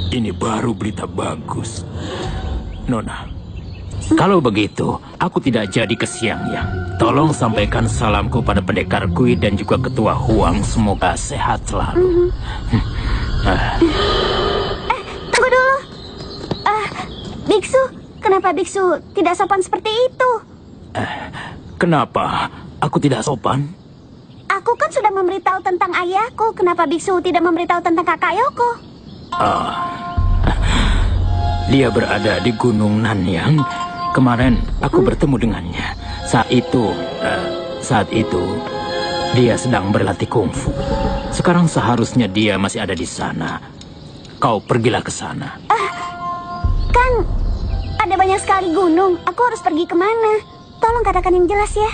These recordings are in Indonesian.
Ini baru berita bagus. Nona, kalau begitu, aku tidak jadi ke Xiangyang. Tolong sampaikan salamku pada pendekar Kui dan juga ketua Huang. Semoga sehat selalu. Tunggu dulu. Biksu, kenapa biksu tidak sopan seperti itu? Kenapa? Aku tidak sopan? Aku kan sudah memberitahu tentang ayahku. Kenapa biksu tidak memberitahu tentang kakak Yoko? Dia berada di Gunung Nanyang. Kemarin aku bertemu dengannya. Saat itu dia sedang berlatih kungfu. Sekarang seharusnya dia masih ada di sana. Kau pergilah ke sana. Kan ada banyak sekali gunung. Aku harus pergi kemana? Tolong katakan yang jelas ya.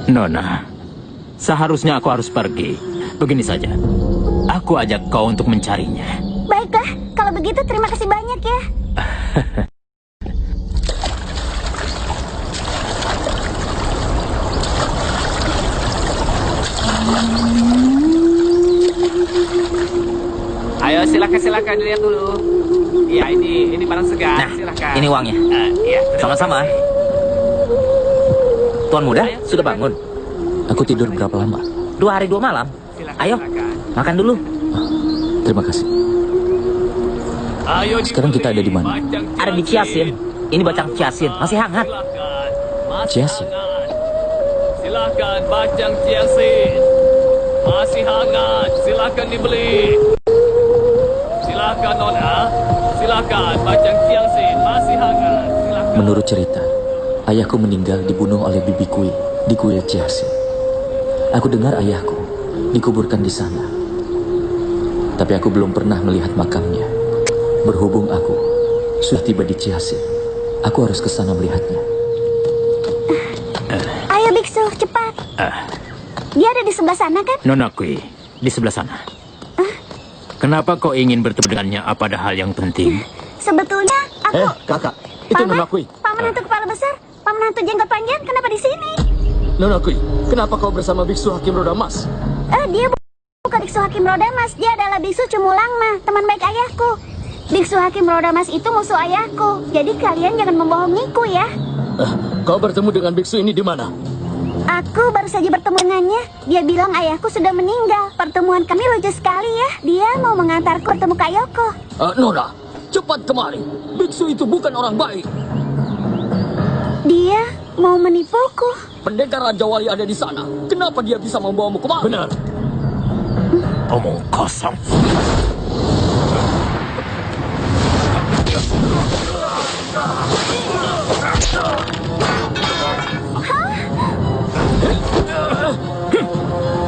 Nona, seharusnya aku harus pergi. Begini saja, aku ajak kau untuk mencarinya. Baiklah, kalau begitu terima kasih banyak ya. Ayo silakan dilihat dulu. Ya ini barang segar. Nah, silakan. ini uangnya. Ya, Sama-sama. Tuan muda, sudah bangun? Aku tidur berapa lama? 2 hari 2 malam. Silakan, Ayo, silakan. makan dulu. Terima kasih. Ayo Sekarang kita ada di mana? Ada di Ciasin. Ini bacang Ciasin, masih hangat. Ciasin? Silakan bacang Ciasin. Masih hangat, silakan dibeli. Silakan Nona. Silakan bacang Ciasin, masih hangat. Silakan. Menurut cerita, ayahku meninggal dibunuh oleh bibi Kui di kuil Ciasin. Aku dengar ayahku dikuburkan di sana. Tapi aku belum pernah melihat makamnya. Berhubung aku sudah tiba di Ciasin, aku harus ke sana melihatnya. Ayo biksu, cepat. Dia ada di sebelah sana kan? Nona Kui, di sebelah sana. Kenapa kau ingin bertemu dengannya? Apa ada hal yang penting? Sebetulnya aku... Kakak, itu Paman, Nona Kui. Paman hantu kepala besar, paman hantu jenggot panjang, kenapa di sini? Nona Kui, kenapa kau bersama biksu Hakim Roda Mas? Dia bukan biksu Hakim Rodamas, dia adalah biksu Cumulangma, teman baik ayahku. Biksu Hakim Rodamas itu musuh ayahku, jadi kalian jangan membohongiku ya. Kau bertemu dengan biksu ini di mana? Aku baru saja bertemu dengannya. Dia bilang ayahku sudah meninggal. Pertemuan kami lucu sekali ya. Dia mau mengantarku bertemu Kak Yoko. Nona, cepat kemari. Biksu itu bukan orang baik. Dia mau menipuku. Pendekar Raja Wali ada di sana. Kenapa dia bisa membawamu kemari? Benar. Omong kosong.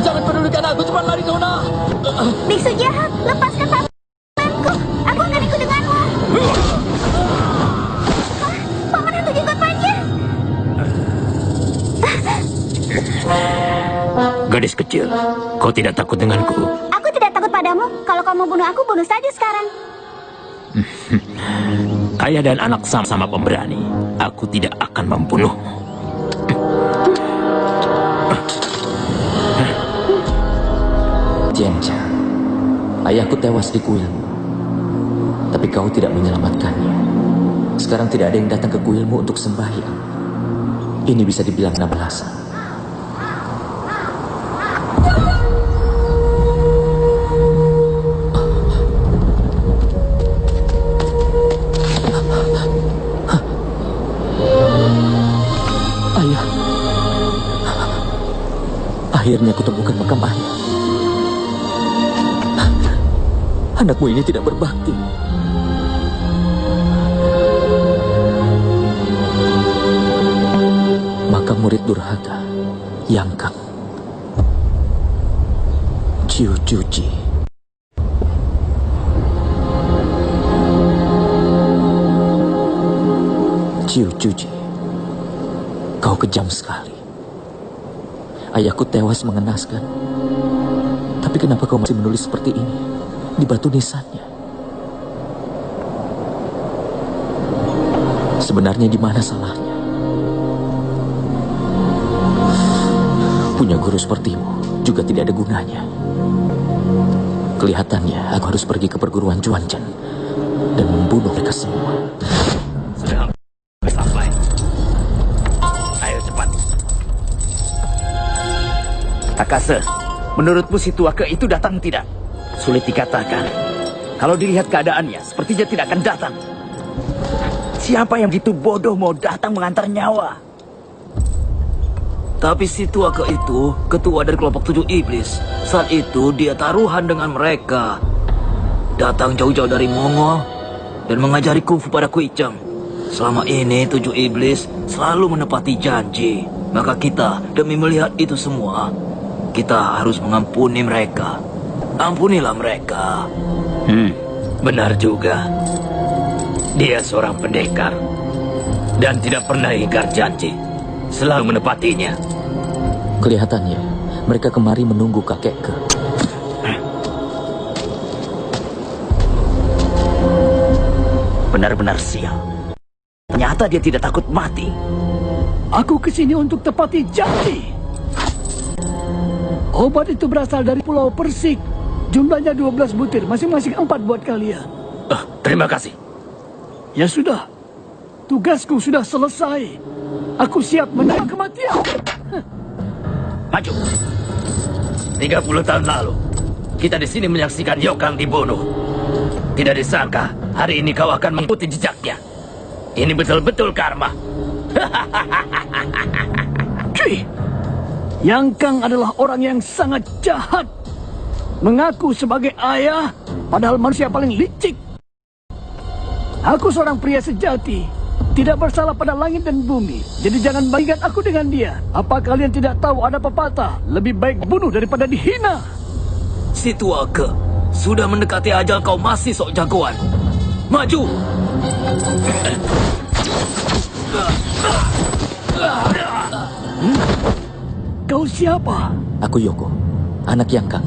Jangan pedulikan aku, cepat lari Nona. Biksu jahat, lepaskan pamanku. Aku akan ikut denganmu. Paman hantu jenggot panjang. Gadis kecil, kau tidak takut denganku? Aku tidak takut padamu. Kalau kau mau bunuh aku, bunuh saja sekarang. Ayah dan anak sama-sama pemberani. Aku tidak akan membunuhmu. Jiancha, ayahku tewas di kuilmu. Tapi kau tidak menyelamatkannya. Sekarang tidak ada yang datang ke kuilmu untuk sembahyang. Ini bisa dibilang balasan. Ayah. Akhirnya aku temukan makam ayah. Anakmu ini tidak berbakti. Makam murid durhaka, Yangkang, Ciu Cuci. Ciu Cuci, kau kejam sekali. Ayahku tewas mengenaskan. Tapi kenapa kau masih menulis seperti ini di batu nisannya? Sebenarnya di mana salahnya? Punya guru sepertimu juga tidak ada gunanya. Kelihatannya aku harus pergi ke perguruan Juanchen dan membunuh mereka semua. Sudah sampai. Ayo cepat. Takase, menurutmu si Tuake itu datang tidak? Sulit dikatakan. Kalau dilihat keadaannya, sepertinya tidak akan datang. Siapa yang begitu bodoh mau datang mengantar nyawa? Tapi si Tuake itu ketua dari kelompok 7 iblis. Saat itu dia taruhan dengan mereka. Datang jauh-jauh dari Mongol dan mengajari kungfu pada Kui Cheng. Selama ini 7 iblis selalu menepati janji. Maka kita demi melihat itu semua, kita harus mengampuni mereka. Ampunilah mereka. Benar juga. Dia seorang pendekar dan tidak pernah ingkar janji. Selalu menepatinya. Kelihatannya mereka kemari menunggu kakekku. Benar-benar sial. Ternyata dia tidak takut mati. Aku kesini untuk tepati janji. Obat itu berasal dari Pulau Persik. Jumlahnya 12 butir, masing-masing 4 buat kalian. Terima kasih. Ya sudah, tugasku sudah selesai. Aku siap menerima kematian. Maju. 30 tahun lalu, kita di sini menyaksikan Yokang dibunuh. Tidak disangka, hari ini kau akan mengikuti jejaknya. Ini betul-betul karma. Cuy, Yang Kang adalah orang yang sangat jahat. Mengaku sebagai ayah, padahal manusia paling licik. Aku seorang pria sejati, tidak bersalah pada langit dan bumi. Jadi jangan bandingkan aku dengan dia. Apa kalian tidak tahu ada pepatah, lebih baik bunuh daripada dihina? Si Tuake sudah mendekati ajal, kau masih sok jagoan. Maju! Kau siapa? Aku Yoko, anak Yang Kang.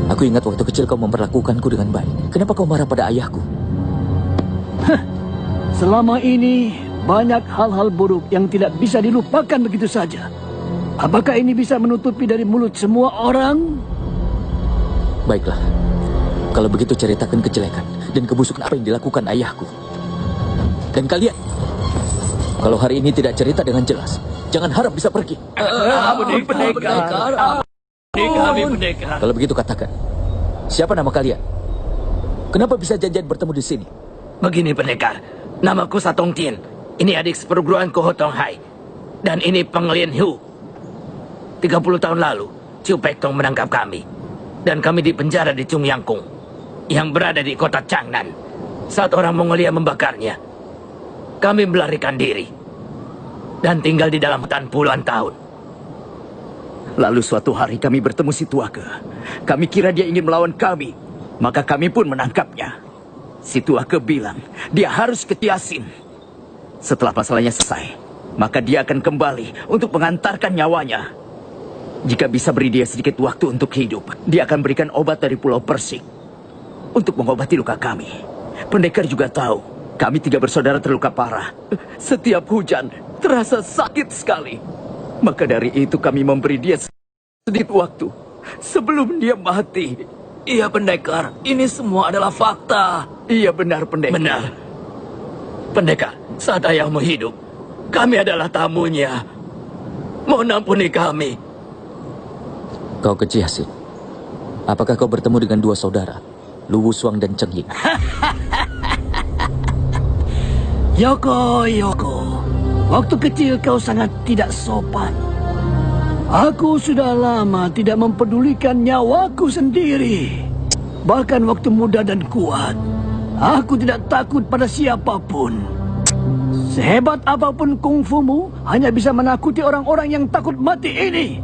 Aku ingat waktu kecil kau memperlakukanku dengan baik. Kenapa kau marah pada ayahku? Selama ini banyak hal-hal buruk yang tidak bisa dilupakan begitu saja. Apakah ini bisa menutupi dari mulut semua orang? Baiklah, kalau begitu ceritakan kejelekan dan kebusukan apa yang dilakukan ayahku. Dan kalian, kalau hari ini tidak cerita dengan jelas, jangan harap bisa pergi. Pendekar. Kalau begitu katakan, siapa nama kalian? Kenapa bisa janjian bertemu di sini? Begini pendekar, namaku Satong Tien. Ini adik seperguruanku Ho Tong Hai. Dan ini Peng Lien Hu. 30 tahun lalu, Ciu Pek Tong menangkap kami. Dan kami dipenjara di Chung Yang Kung, yang berada di kota Changnan. Saat orang Mongolia membakarnya, kami melarikan diri. Dan tinggal di dalam hutan puluhan tahun. Lalu suatu hari kami bertemu si Tuake. Kami kira dia ingin melawan kami. Maka kami pun menangkapnya. Si Tuake bilang dia harus ke Tiasin. Setelah masalahnya selesai, maka dia akan kembali untuk mengantarkan nyawanya. Jika bisa beri dia sedikit waktu untuk hidup, dia akan berikan obat dari Pulau Persik untuk mengobati luka kami. Pendekar juga tahu, kami 3 bersaudara terluka parah. Setiap hujan terasa sakit sekali. Maka dari itu kami memberi dia sedikit waktu sebelum dia mati. Iya pendekar, ini semua adalah fakta. Iya benar pendekar. Benar. Pendekar, saat ayahmu hidup, kami adalah tamunya. Mohon ampuni kami. Kau ke Jiasin. Apakah kau bertemu dengan 2 saudara, Lu Wushuang dan Cheng Ying? Yoko, waktu kecil kau sangat tidak sopan. Aku sudah lama tidak mempedulikan nyawaku sendiri. Bahkan waktu muda dan kuat, aku tidak takut pada siapapun. Sehebat apapun kungfumu, hanya bisa menakuti orang-orang yang takut mati ini.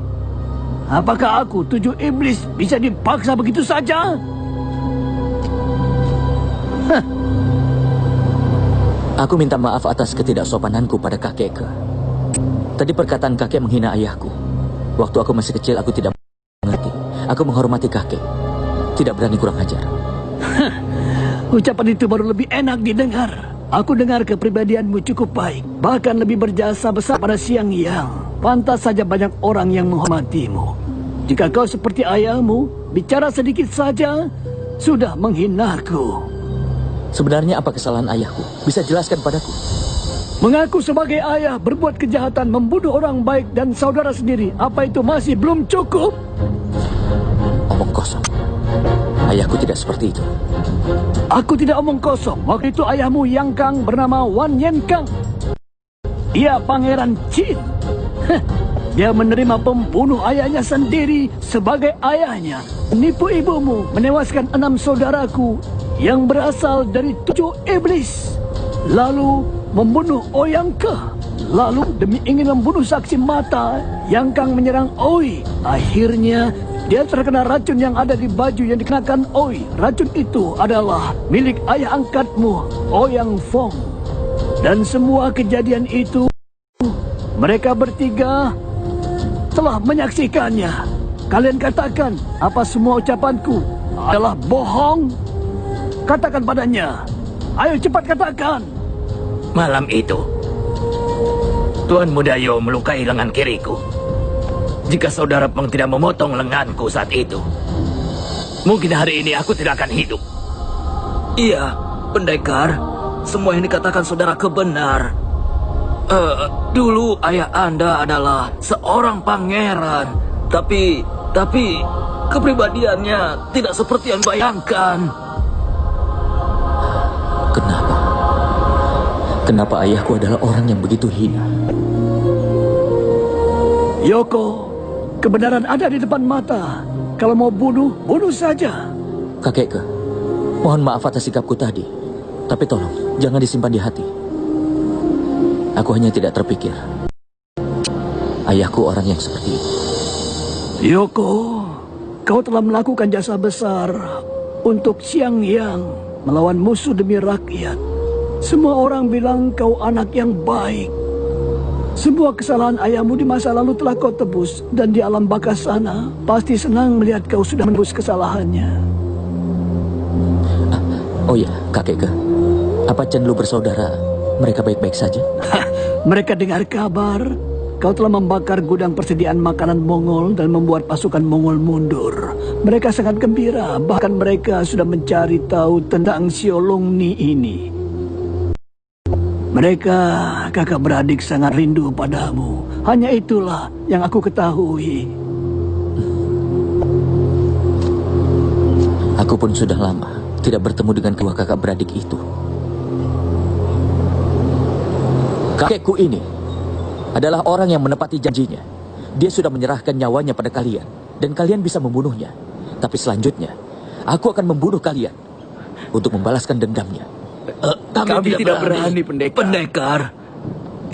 Apakah aku 7 iblis bisa dipaksa begitu saja? Aku minta maaf atas ketidaksopananku pada kakekku. Tadi perkataan kakek menghina ayahku. Waktu aku masih kecil aku tidak mengerti. Aku menghormati kakek. Tidak berani kurang ajar. Ucapan itu baru lebih enak didengar. Aku dengar kepribadianmu cukup baik. Bahkan lebih berjasa besar pada Siang Yang. Pantas saja banyak orang yang menghormatimu. Jika kau seperti ayahmu, bicara sedikit saja sudah menghinaku. Sebenarnya apa kesalahan ayahku? Bisa jelaskan padaku? Mengaku sebagai ayah berbuat kejahatan, membunuh orang baik dan saudara sendiri. Apa itu masih belum cukup? Omong kosong. Ayahku tidak seperti itu. Aku tidak omong kosong. Waktu itu ayahmu Yang Kang bernama Wan Yen Kang. Dia pangeran Qin. Dia menerima pembunuh ayahnya sendiri sebagai ayahnya. Menipu ibumu, menewaskan 6 saudaraku yang berasal dari 7 iblis. Lalu membunuh Ouyang Ke. Lalu demi ingin membunuh saksi mata, Yang Kang menyerang Oi. Akhirnya dia terkena racun yang ada di baju yang dikenakan Oi. Racun itu adalah milik ayah angkatmu, Ouyang Fong. Dan semua kejadian itu mereka bertiga telah menyaksikannya. Kalian katakan apa semua ucapanku adalah bohong? Katakan padanya. Ayo cepat katakan. Malam itu, Tuan Mudayo melukai lengan kiriku. Jika saudara Peng tidak memotong lenganku saat itu, mungkin hari ini aku tidak akan hidup. Iya, pendekar. Semua yang dikatakan saudara kebenar. Dulu ayah Anda adalah seorang pangeran. Tapi kepribadiannya tidak seperti yang bayangkan. Kenapa? Kenapa ayahku adalah orang yang begitu hina? Yoko, kebenaran ada di depan mata. Kalau mau bunuh, bunuh saja. Kakekku, mohon maaf atas sikapku tadi. Tapi tolong, jangan disimpan di hati. Aku hanya tidak terpikir. Ayahku orang yang seperti itu. Yoko, kau telah melakukan jasa besar untuk Xiangyang melawan musuh demi rakyat. Semua orang bilang kau anak yang baik. Semua kesalahan ayahmu di masa lalu telah kau tebus, dan di alam baka sana pasti senang melihat kau sudah menebus kesalahannya. Oh ya, kakekku, apa Chen Lu bersaudara mereka baik-baik saja? Mereka dengar kabar kau telah membakar gudang persediaan makanan Mongol dan membuat pasukan Mongol mundur. Mereka sangat gembira, bahkan mereka sudah mencari tahu tentang Xiaolongni ini. Mereka kakak beradik sangat rindu padamu. Hanya itulah yang aku ketahui. Aku pun sudah lama tidak bertemu dengan kedua kakak beradik itu. Kakekku ini adalah orang yang menepati janjinya. Dia sudah menyerahkan nyawanya pada kalian, dan kalian bisa membunuhnya. Tapi selanjutnya, aku akan membunuh kalian untuk membalaskan dendamnya. Kami tidak berani, pendekar.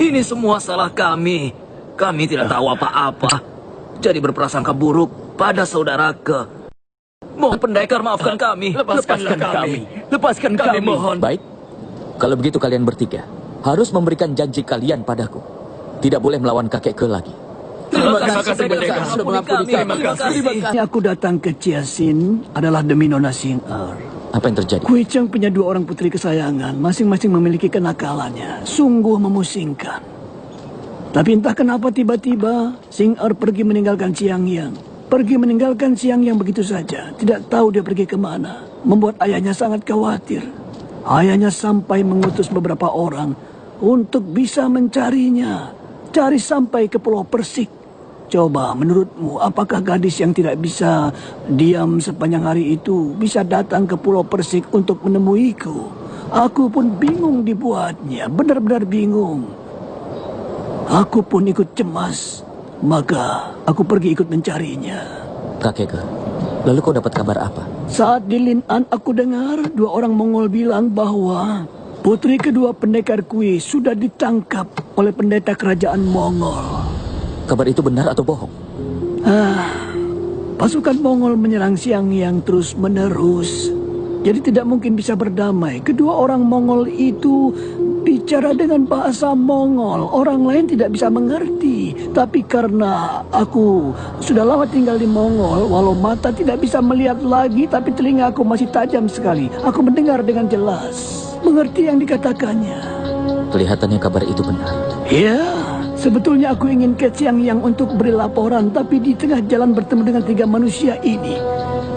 Ini semua salah kami. Kami tidak tahu apa-apa. Jadi berprasangka buruk pada saudara Ke. Mohon pendekar maafkan kami. Lepaskan kami. Lepaskan kami, mohon. Baik, kalau begitu kalian bertiga harus memberikan janji kalian padaku. Tidak boleh melawan kakekku lagi. Terima kasih pendekar sudah mengampuni kami. Terima kasih. Aku datang ke Ciasin adalah demi Nona Xing'er. Apa yang terjadi? Kui Cheng punya 2 orang putri kesayangan. Masing-masing memiliki kenakalannya. Sungguh memusingkan. Tapi entah kenapa tiba-tiba Xing'er pergi meninggalkan Xiangyang. Pergi meninggalkan Xiangyang begitu saja. Tidak tahu dia pergi kemana. Membuat ayahnya sangat khawatir. Ayahnya sampai mengutus beberapa orang untuk bisa mencarinya. Cari sampai ke Pulau Persik. Coba, menurutmu, apakah gadis yang tidak bisa diam sepanjang hari itu bisa datang ke Pulau Persik untuk menemuiku? Aku pun bingung dibuatnya, benar-benar bingung. Aku pun ikut cemas, maka aku pergi ikut mencarinya. Kakekku, lalu kau dapat kabar apa? Saat di Lin'an aku dengar 2 orang Mongol bilang bahwa putri kedua pendekar Kui sudah ditangkap oleh pendeta kerajaan Mongol. Kabar itu benar atau bohong? Pasukan Mongol menyerang Xiangyang terus-menerus. Jadi tidak mungkin bisa berdamai. Kedua orang Mongol itu bicara dengan bahasa Mongol. Orang lain tidak bisa mengerti. Tapi karena aku sudah lama tinggal di Mongol, walau mata tidak bisa melihat lagi, tapi telinga aku masih tajam sekali. Aku mendengar dengan jelas. Mengerti yang dikatakannya. Kelihatannya kabar itu benar. Ya, sebetulnya aku ingin ke Xiangyang untuk beri laporan, tapi di tengah jalan bertemu dengan 3 manusia ini.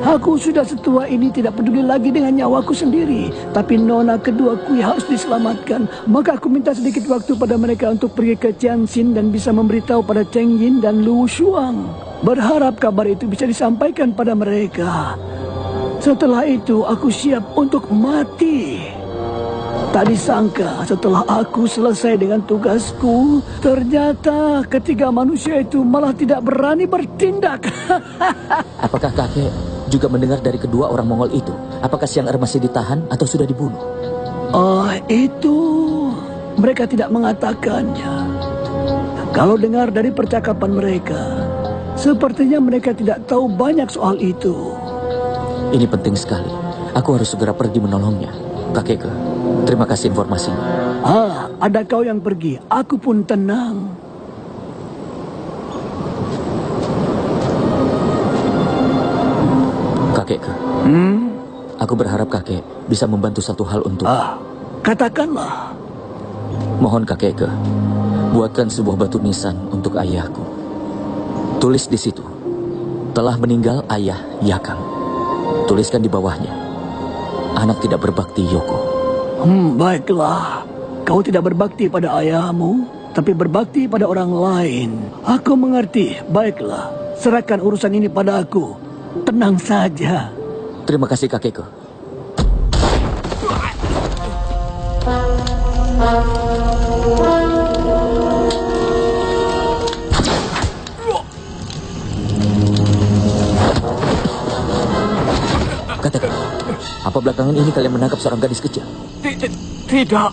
Aku sudah setua ini tidak peduli lagi dengan nyawaku sendiri. Tapi nona keduaku harus diselamatkan. Maka aku minta sedikit waktu pada mereka untuk pergi ke Jiangxin dan bisa memberitahu pada Cheng Yin dan Lu Shuang. Berharap kabar itu bisa disampaikan pada mereka. Setelah itu aku siap untuk mati. Tak disangka setelah aku selesai dengan tugasku, ternyata ketiga manusia itu malah tidak berani bertindak. Apakah kakek juga mendengar dari kedua orang Mongol itu? Apakah Xiang Er masih ditahan atau sudah dibunuh? Itu mereka tidak mengatakannya. Kalau dengar dari percakapan mereka, sepertinya mereka tidak tahu banyak soal itu. Ini penting sekali. Aku harus segera pergi menolongnya. Kakek, terima kasih informasinya. Ada kau yang pergi, aku pun tenang. Kakek, aku berharap kakek bisa membantu satu hal untuk... Katakanlah. Mohon kakek, buatkan sebuah batu nisan untuk ayahku. Tulis di situ, telah meninggal ayah Yakang. Tuliskan di bawahnya, anak tidak berbakti Yoko. Baiklah. Kau tidak berbakti pada ayahmu, tapi berbakti pada orang lain. Aku mengerti. Baiklah, serahkan urusan ini pada aku. Tenang saja. Terima kasih kakekku. Katakan, apa belakangan ini kalian menangkap seorang gadis kecil? Tidak.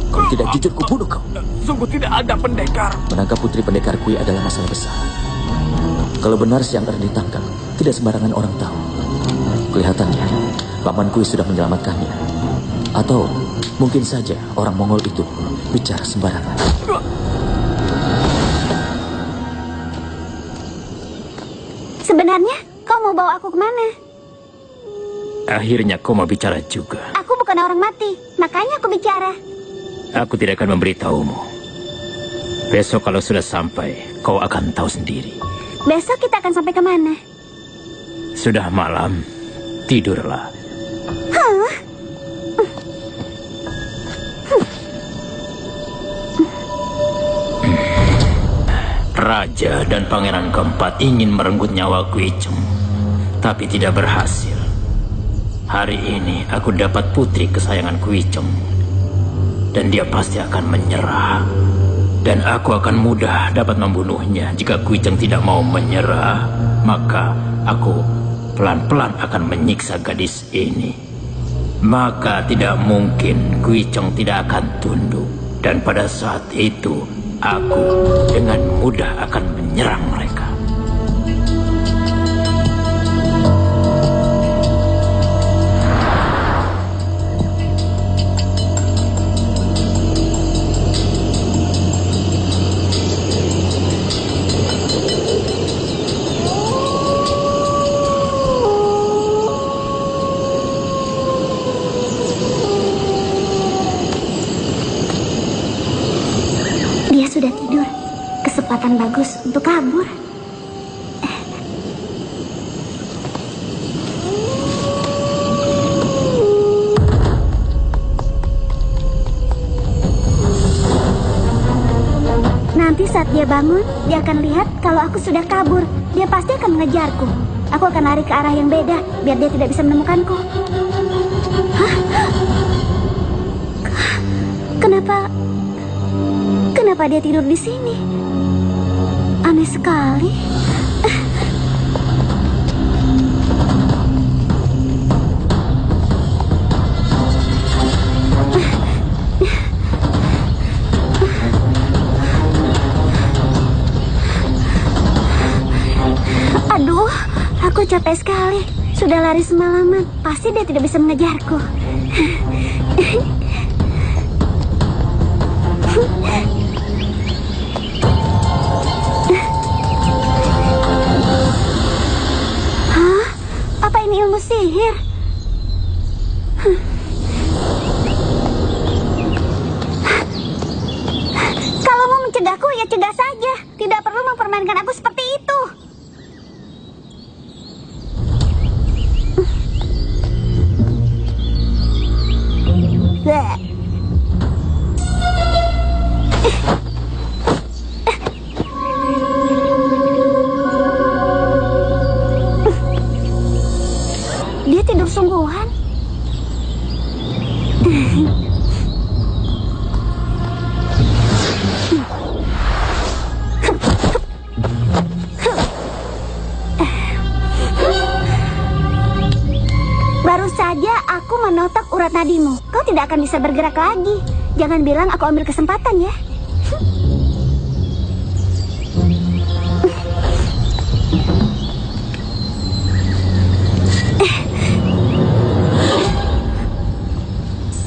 Kalau tidak jujur, kubunuh kau. Sungguh tidak ada, pendekar. Menangkap putri pendekar Kui adalah masalah besar. Kalau benar Xiang Er ditangkap, tidak sembarangan orang tahu. Kelihatannya, Paman Kui sudah menyelamatkannya. Atau mungkin saja orang Mongol itu bicara sembarangan. Sebenarnya, kau mau bawa aku kemana? Akhirnya kau mau bicara juga. Aku bukan orang mati, makanya aku bicara. Aku tidak akan memberitahumu. Besok kalau sudah sampai, kau akan tahu sendiri. Besok kita akan sampai kemana? Sudah malam, tidurlah. Raja dan pangeran keempat ingin merenggut nyawa Kui Cheng, tapi tidak berhasil. Hari ini aku dapat putri kesayangan Kui Cheng, dan dia pasti akan menyerah. Dan aku akan mudah dapat membunuhnya. Jika Kui Cheng tidak mau menyerah, maka aku pelan-pelan akan menyiksa gadis ini. Maka tidak mungkin Kui Cheng tidak akan tunduk. Dan pada saat itu, aku dengan mudah akan menyerang mereka. Dia sudah tidur. Kesempatan bagus untuk kabur. Nanti saat dia bangun, dia akan lihat kalau aku sudah kabur. Dia pasti akan mengejarku. Aku akan lari ke arah yang beda, biar dia tidak bisa menemukanku. Hah? Kenapa dia tidur di sini? Aneh sekali. Aduh, aku capek sekali. Sudah lari semalaman. Pasti dia tidak bisa mengejarku. Hah? Apa ini ilmu sihir? Kalau mau mencegahku, ya cegah saja. Tidak perlu mempermainkan aku seperti itu. Bleh. Dia tidur sungguhan. Baru saja aku menotok urat nadimu. Kau tidak akan bisa bergerak lagi. Jangan bilang aku ambil kesempatan ya.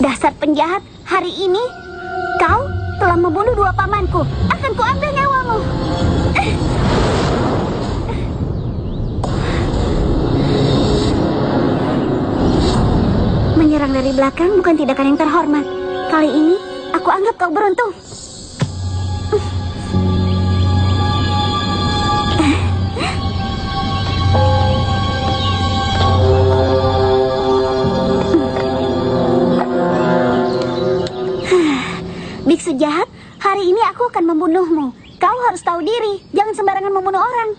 Dasar penjahat, hari ini kau telah membunuh dua pamanku. Akan kuambil nyawamu. Menyerang dari belakang bukan tindakan yang terhormat. Kali ini aku anggap kau beruntung. Biksu jahat, hari ini aku akan membunuhmu. Kau harus tahu diri, jangan sembarangan membunuh orang.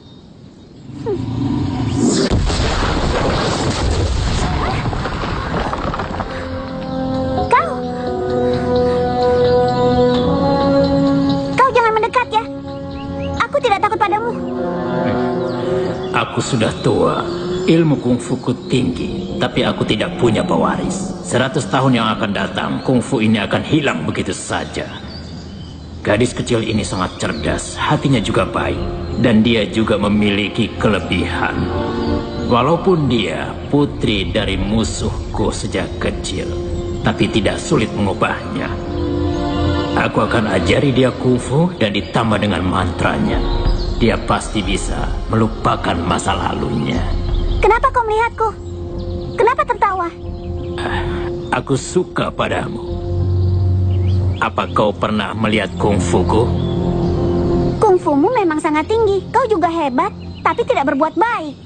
Kau jangan mendekat ya. Aku tidak takut padamu. Aku sudah tua. Ilmu kungfuku tinggi, tapi aku tidak punya pewaris. 100 tahun yang akan datang, kungfu ini akan hilang begitu saja. Gadis kecil ini sangat cerdas, hatinya juga baik, dan dia juga memiliki kelebihan. Walaupun dia putri dari musuhku sejak kecil, tapi tidak sulit mengubahnya. Aku akan ajari dia kungfu dan ditambah dengan mantranya. Dia pasti bisa melupakan masa lalunya. Kenapa kau melihatku? Kenapa tertawa? Aku suka padamu. Apa kau pernah melihat kungfuku? Kungfumu memang sangat tinggi. Kau juga hebat, tapi tidak berbuat baik.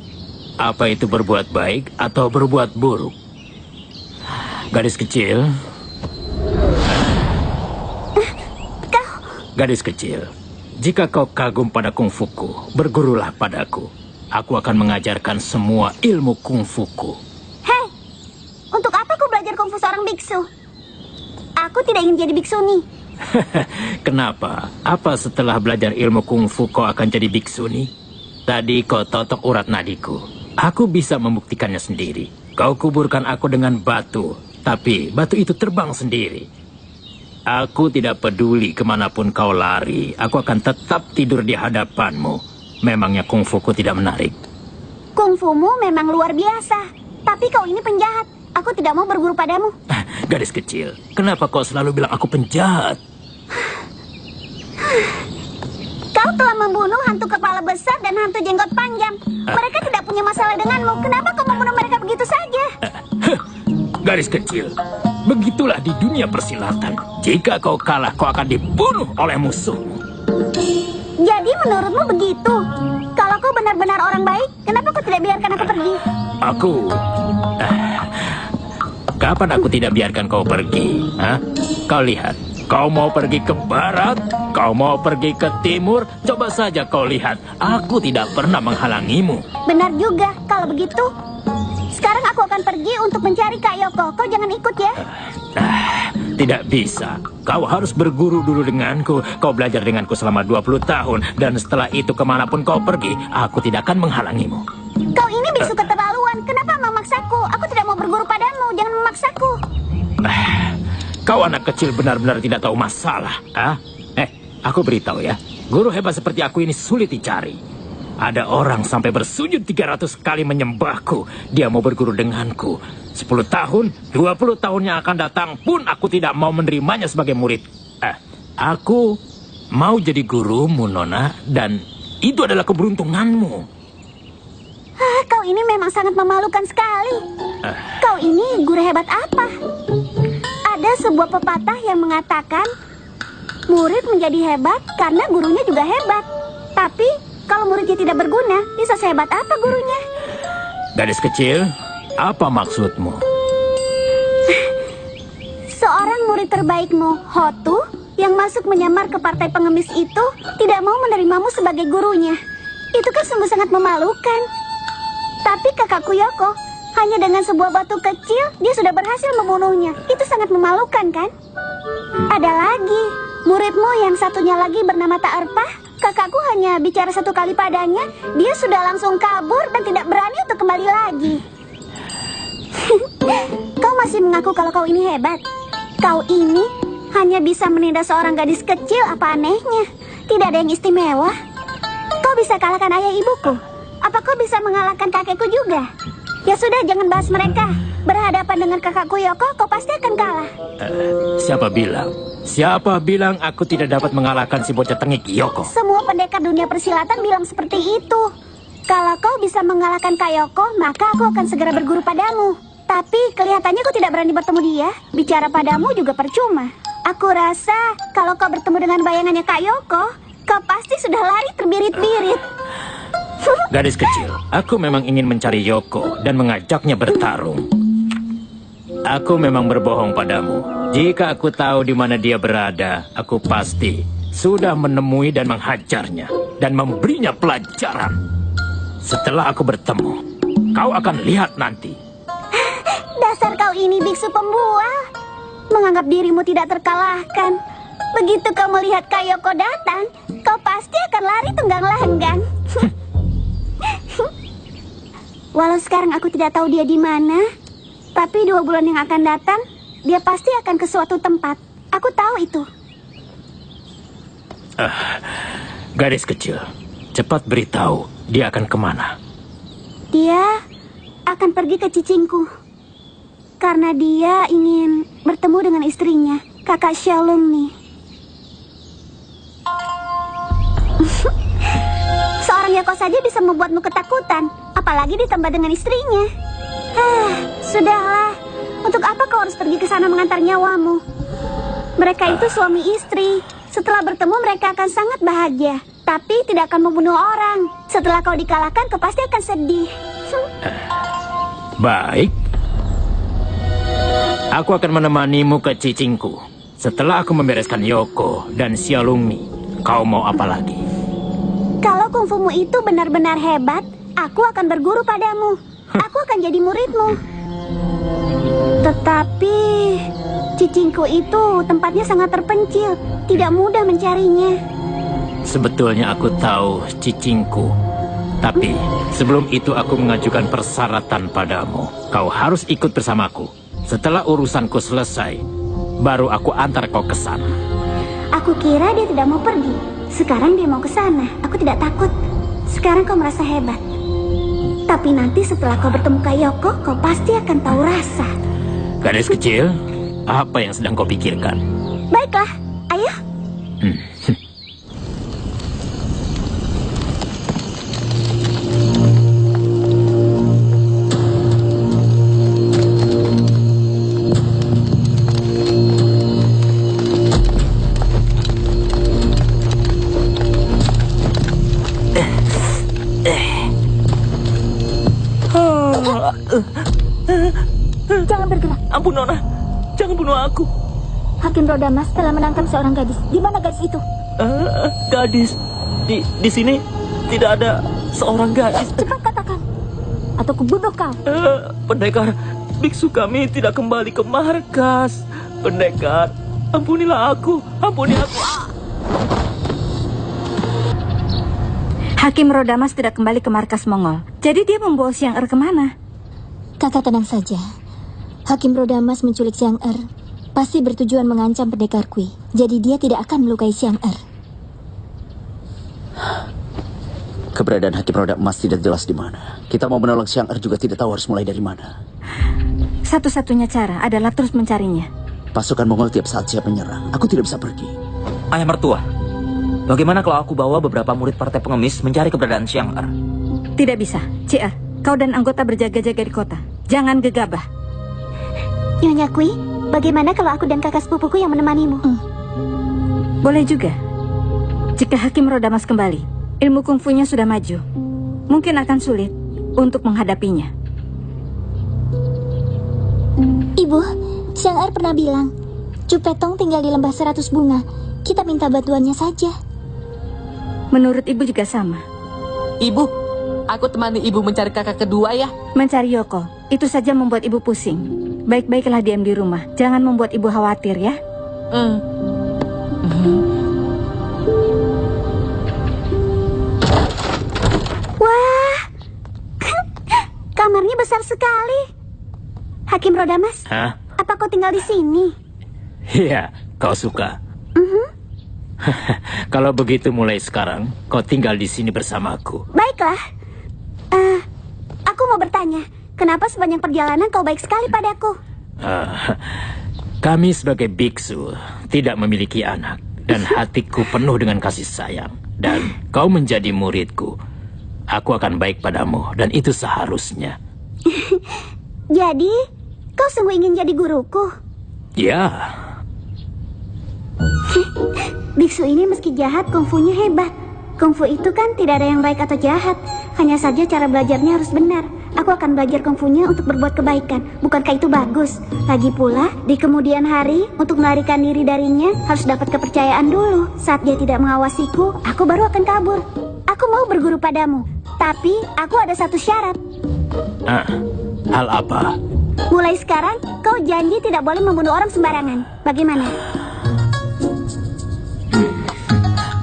Apa itu berbuat baik atau berbuat buruk? Gadis kecil. Gadis kecil, jika kau kagum pada kungfuku, bergurulah padaku. Aku akan mengajarkan semua ilmu kungfuku. Hei, untuk apa kau belajar kungfu seorang biksu? Aku tidak ingin jadi biksuni. Kenapa? Apa setelah belajar ilmu kungfu kau akan jadi biksuni? Tadi kau totok urat nadiku. Aku bisa membuktikannya sendiri. Kau kuburkan aku dengan batu, tapi batu itu terbang sendiri. Aku tidak peduli kemanapun kau lari. Aku akan tetap tidur di hadapanmu. Memangnya kungfuku tidak menarik? Kungfumu memang luar biasa, tapi kau ini penjahat. Aku tidak mau berguru padamu. Gadis kecil, kenapa kau selalu bilang aku penjahat? Kau telah membunuh hantu kepala besar dan hantu jenggot panjang. Mereka tidak punya masalah denganmu. Kenapa kau membunuh mereka begitu saja? Gadis kecil, begitulah di dunia persilatan. Jika kau kalah, kau akan dibunuh oleh musuhmu. Jadi menurutmu begitu? Kalau kau benar-benar orang baik, kenapa kau tidak biarkan aku pergi? Kapan aku tidak biarkan kau pergi? Hah? Kau lihat, kau mau pergi ke barat, kau mau pergi ke timur, coba saja kau lihat, aku tidak pernah menghalangimu. Benar juga, kalau begitu. Sekarang aku akan pergi untuk mencari Kak Yoko. Kau jangan ikut ya. Tidak bisa. Kau harus berguru dulu denganku. Kau belajar denganku selama 20 tahun. Dan setelah itu kemanapun kau pergi, aku tidak akan menghalangimu. Kau ini biksu keterlaluan. Kenapa memaksaku? Aku tidak mau berguru padamu. Jangan memaksaku. Kau anak kecil benar-benar tidak tahu masalah. Aku beritahu ya. Guru hebat seperti aku ini sulit dicari. Ada orang sampai bersujud 300 kali menyembahku. Dia mau berguru denganku. 10 tahun, 20 tahun yang akan datang pun aku tidak mau menerimanya sebagai murid. Aku mau jadi gurumu, Nona. Dan itu adalah keberuntunganmu. Kau ini memang sangat memalukan sekali. Kau ini guru hebat apa? Ada sebuah pepatah yang mengatakan murid menjadi hebat karena gurunya juga hebat. Tapi kalau muridnya tidak berguna, bisa sehebat apa gurunya? Gadis kecil, Apa maksudmu? Seorang murid terbaikmu, Hotu, yang masuk menyamar ke partai pengemis itu, tidak mau menerimamu sebagai gurunya. Itu kan sungguh sangat memalukan. Tapi kakakku Yoko, hanya dengan sebuah batu kecil, dia sudah berhasil membunuhnya. Itu sangat memalukan, kan? Ada lagi, muridmu yang satunya lagi bernama Taerpah. Kakakku hanya bicara satu kali padanya, dia sudah langsung kabur dan tidak berani untuk kembali lagi. Kau masih mengaku kalau kau ini hebat. Kau ini hanya bisa menindas seorang gadis kecil, apa anehnya? Tidak ada yang istimewa. Kau bisa kalahkan ayah ibuku. Apa kau bisa mengalahkan kakekku juga? Ya sudah, jangan bahas mereka. Berhadapan dengan kakakku Yoko, kau pasti akan kalah. Siapa bilang? Siapa bilang aku tidak dapat mengalahkan si bocah tengik Yoko? Semua pendekar dunia persilatan bilang seperti itu. Kalau kau bisa mengalahkan Kak Yoko, maka aku akan segera berguru padamu. Tapi kelihatannya kau tidak berani bertemu dia. Bicara padamu juga percuma. Aku rasa kalau kau bertemu dengan bayangannya Kak Yoko, kau pasti sudah lari terbirit-birit. Gadis kecil, aku memang ingin mencari Yoko dan mengajaknya bertarung. Aku memang berbohong padamu. Jika aku tahu di mana dia berada, aku pasti sudah menemui dan menghajarnya dan memberinya pelajaran. Setelah aku bertemu, kau akan lihat nanti. Dasar kau ini biksu pembual. Menganggap dirimu tidak terkalahkan. Begitu kau melihat Kak Yoko datang, kau pasti akan lari tunggang-langgang. Walau sekarang aku tidak tahu dia di mana, tapi 2 bulan yang akan datang, dia pasti akan ke suatu tempat. Aku tahu itu. Gadis kecil, cepat beritahu dia akan kemana. Dia akan pergi ke cicingku. Karena dia ingin bertemu dengan istrinya, kakak Xiaolongni. Seorang Yoko saja bisa membuatmu ketakutan, apalagi ditambah dengan istrinya. Sudahlah. Untuk apa kau harus pergi ke sana mengantar nyawamu? Mereka itu suami istri. Setelah bertemu mereka akan sangat bahagia, tapi tidak akan membunuh orang. Setelah kau dikalahkan, kau pasti akan sedih. Baik. Aku akan menemanimu ke cicingku. Setelah aku membereskan Yoko dan Xiaolongni, kau mau apa lagi? Kalau kungfumu itu benar-benar hebat, aku akan berguru padamu. Aku akan jadi muridmu. Tetapi cicingku itu tempatnya sangat terpencil, tidak mudah mencarinya. Sebetulnya aku tahu cicingku. Tapi sebelum itu aku mengajukan persyaratan padamu. Kau harus ikut bersamaku. Setelah urusanku selesai, baru aku antar kau ke sana. Aku kira dia tidak mau pergi. Sekarang dia mau ke sana. Aku tidak takut. Sekarang kau merasa hebat. Tapi nanti setelah kau bertemu Kak Yoko, kau pasti akan tahu rasa. Gadis kecil, apa yang sedang kau pikirkan? Baiklah, ayo. Jangan bergerak. Ampun, Nona. Jangan bunuh aku. Hakim Rodamas telah menangkap seorang gadis. Di mana gadis itu? Gadis. Di sini tidak ada seorang gadis. Cepat katakan, atau kubunuh kau. Pendekar, biksu kami tidak kembali ke markas. Pendekar, ampunilah aku. Ampuni aku. Hakim Rodamas tidak kembali ke markas Mongol. Jadi dia membawa Xiang Er kemana? Kakak tenang saja. Hakim Rodamas menculik Xiang Er pasti bertujuan mengancam pendekar Kui. Jadi dia tidak akan melukai Xiang Er. Keberadaan Hakim Rodamas tidak jelas di mana. Kita mau menolong Xiang Er juga tidak tahu harus mulai dari mana. Satu-satunya cara adalah terus mencarinya. Pasukan Mongol tiap saat siap menyerang. Aku tidak bisa pergi. Ayah mertua, bagaimana kalau aku bawa beberapa murid partai pengemis mencari keberadaan Xiang Er? Tidak bisa. Cier, kau dan anggota berjaga-jaga di kota. Jangan gegabah. Nyonya Kui, bagaimana kalau aku dan kakak sepupuku yang menemanimu? Boleh juga. Jika Hakim Rodamas kembali, ilmu kungfunya sudah maju. Mungkin akan sulit untuk menghadapinya. Ibu, Xiang Er pernah bilang, Cu Petong tinggal di lembah 100 bunga. Kita minta bantuannya saja. Menurut ibu juga sama. Ibu, aku temani ibu mencari kakak kedua ya. Mencari Yoko, itu saja membuat ibu pusing. Baik-baiklah diam di rumah. Jangan membuat ibu khawatir ya. Wah, kamarnya besar sekali. Hakim Rodamas, Hah? apa kau tinggal di sini? Iya, kau suka. Kalau begitu mulai sekarang kau tinggal di sini bersamaku. Baiklah. Aku mau bertanya, kenapa sepanjang perjalanan kau baik sekali padaku? Kami sebagai biksu tidak memiliki anak dan hatiku penuh dengan kasih sayang. Dan kau menjadi muridku. Aku akan baik padamu dan itu seharusnya. Jadi, kau sungguh ingin jadi guruku? Ya. Biksu ini meski jahat, kungfunya hebat. Kungfu itu kan tidak ada yang baik atau jahat. Hanya saja cara belajarnya harus benar. Aku akan belajar kungfunya untuk berbuat kebaikan. Bukankah itu bagus? Lagi pula, di kemudian hari, untuk melarikan diri darinya, harus dapat kepercayaan dulu. Saat dia tidak mengawasiku, aku baru akan kabur. Aku mau berguru padamu. Tapi, aku ada satu syarat. Hal apa? Mulai sekarang, kau janji tidak boleh membunuh orang sembarangan. Bagaimana?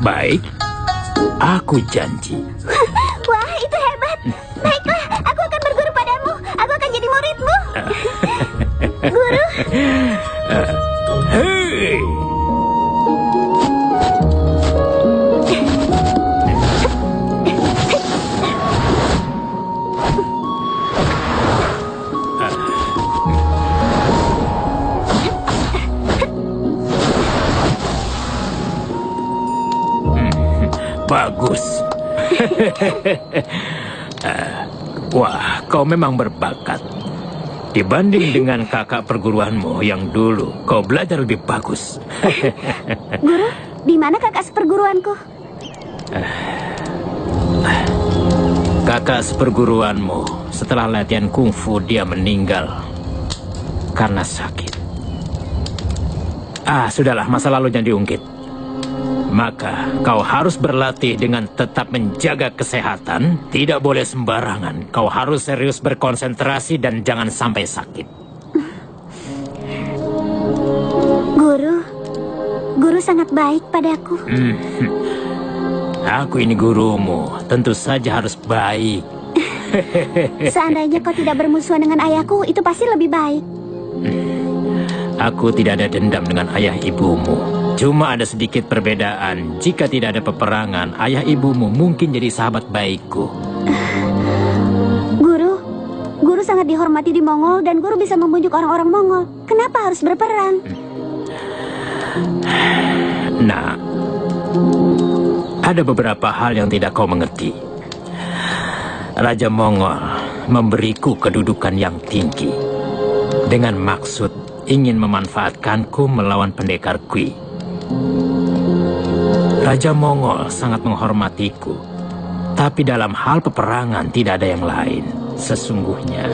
Baik, aku janji. Wah, itu hebat. Baiklah, aku akan berguru padamu. Aku akan jadi muridmu. Guru. Hei! Bagus. Wah, kau memang berbakat. Dibanding dengan kakak perguruanmu yang dulu, kau belajar lebih bagus. Guru, di mana kakak seperguruanku? Kakak seperguruanmu, setelah latihan kungfu dia meninggal karena sakit. Sudahlah, masa lalunya diungkit. Maka kau harus berlatih dengan tetap menjaga kesehatan, tidak boleh sembarangan. Kau harus serius berkonsentrasi dan jangan sampai sakit. Guru sangat baik padaku. Aku ini gurumu, tentu saja harus baik. Seandainya kau tidak bermusuhan dengan ayahku, itu pasti lebih baik. Aku tidak ada dendam dengan ayah ibumu. Cuma ada sedikit perbedaan. Jika tidak ada peperangan, ayah ibumu mungkin jadi sahabat baikku. Guru sangat dihormati di Mongol dan guru bisa membujuk orang-orang Mongol. Kenapa harus berperang? Nah, ada beberapa hal yang tidak kau mengerti. Raja Mongol memberiku kedudukan yang tinggi dengan maksud ingin memanfaatkanku melawan pendekar Kui. Raja Mongol sangat menghormatiku, tapi dalam hal peperangan tidak ada yang lain. Sesungguhnya,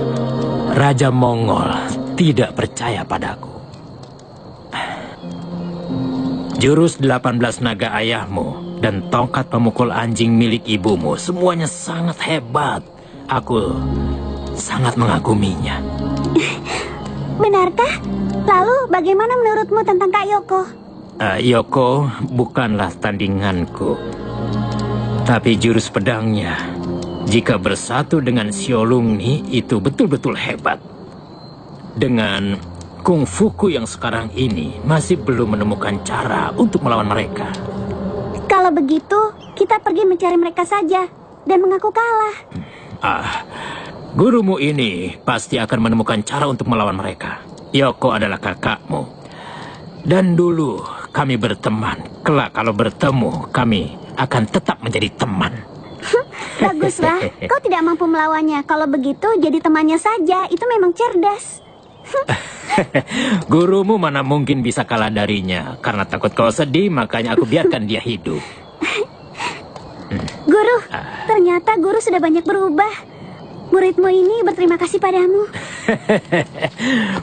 Raja Mongol tidak percaya padaku. Jurus 18 naga ayahmu dan tongkat pemukul anjing milik ibumu, semuanya sangat hebat. Aku sangat mengaguminya. Benarkah? Lalu bagaimana menurutmu tentang Kak Yoko? Yoko bukanlah tandinganku. Tapi jurus pedangnya, jika bersatu dengan Xiaolongni, itu betul-betul hebat. Dengan kungfuku yang sekarang ini, masih belum menemukan cara untuk melawan mereka. Kalau begitu, kita pergi mencari mereka saja dan mengaku kalah. Gurumu ini pasti akan menemukan cara untuk melawan mereka. Yoko adalah kakakmu. Dan dulu kami berteman. Kelak kalau bertemu, kami akan tetap menjadi teman. Baguslah, kau tidak mampu melawannya. Kalau begitu, jadi temannya saja. Itu memang cerdas. Gurumu mana mungkin bisa kalah darinya. Karena takut kau sedih, makanya aku biarkan dia hidup. Guru, ternyata guru sudah banyak berubah. Muridmu ini berterima kasih padamu.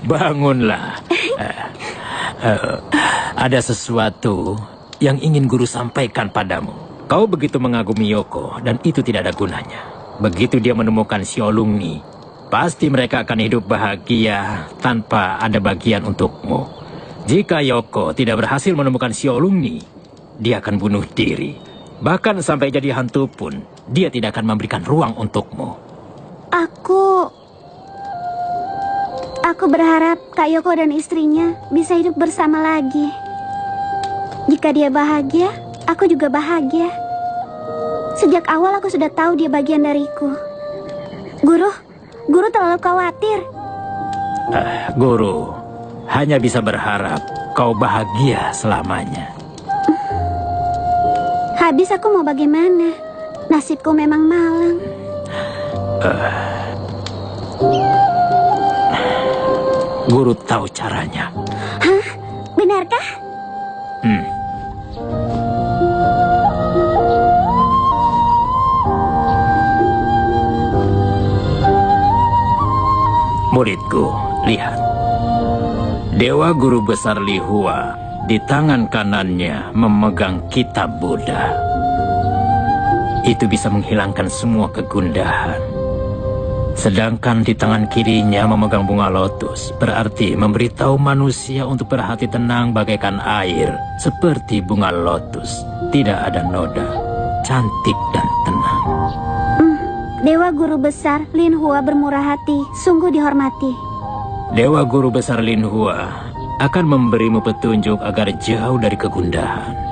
Bangunlah. Ada sesuatu yang ingin guru sampaikan padamu. Kau begitu mengagumi Yoko dan itu tidak ada gunanya. Begitu dia menemukan Xiaolungni, pasti mereka akan hidup bahagia tanpa ada bagian untukmu. Jika Yoko tidak berhasil menemukan Xiaolungni, dia akan bunuh diri. Bahkan sampai jadi hantu pun, dia tidak akan memberikan ruang untukmu. Aku berharap Kak Yoko dan istrinya bisa hidup bersama lagi. Jika dia bahagia, aku juga bahagia. Sejak awal aku sudah tahu dia bagian dariku. Guru terlalu khawatir. Guru hanya bisa berharap kau bahagia selamanya. Habis aku mau bagaimana? Nasibku memang malang. Guru tahu caranya. Hah? Benarkah? Muridku, lihat. Dewa Guru Besar Li Hua di tangan kanannya memegang kitab Buddha. Itu bisa menghilangkan semua kegundahan. Sedangkan di tangan kirinya memegang bunga lotus, berarti memberitahu manusia untuk berhati tenang bagaikan air, seperti bunga lotus. Tidak ada noda, cantik dan tenang. Dewa Guru Besar Lin Hua bermurah hati, sungguh dihormati. Dewa Guru Besar Lin Hua akan memberimu petunjuk agar jauh dari kegundahan.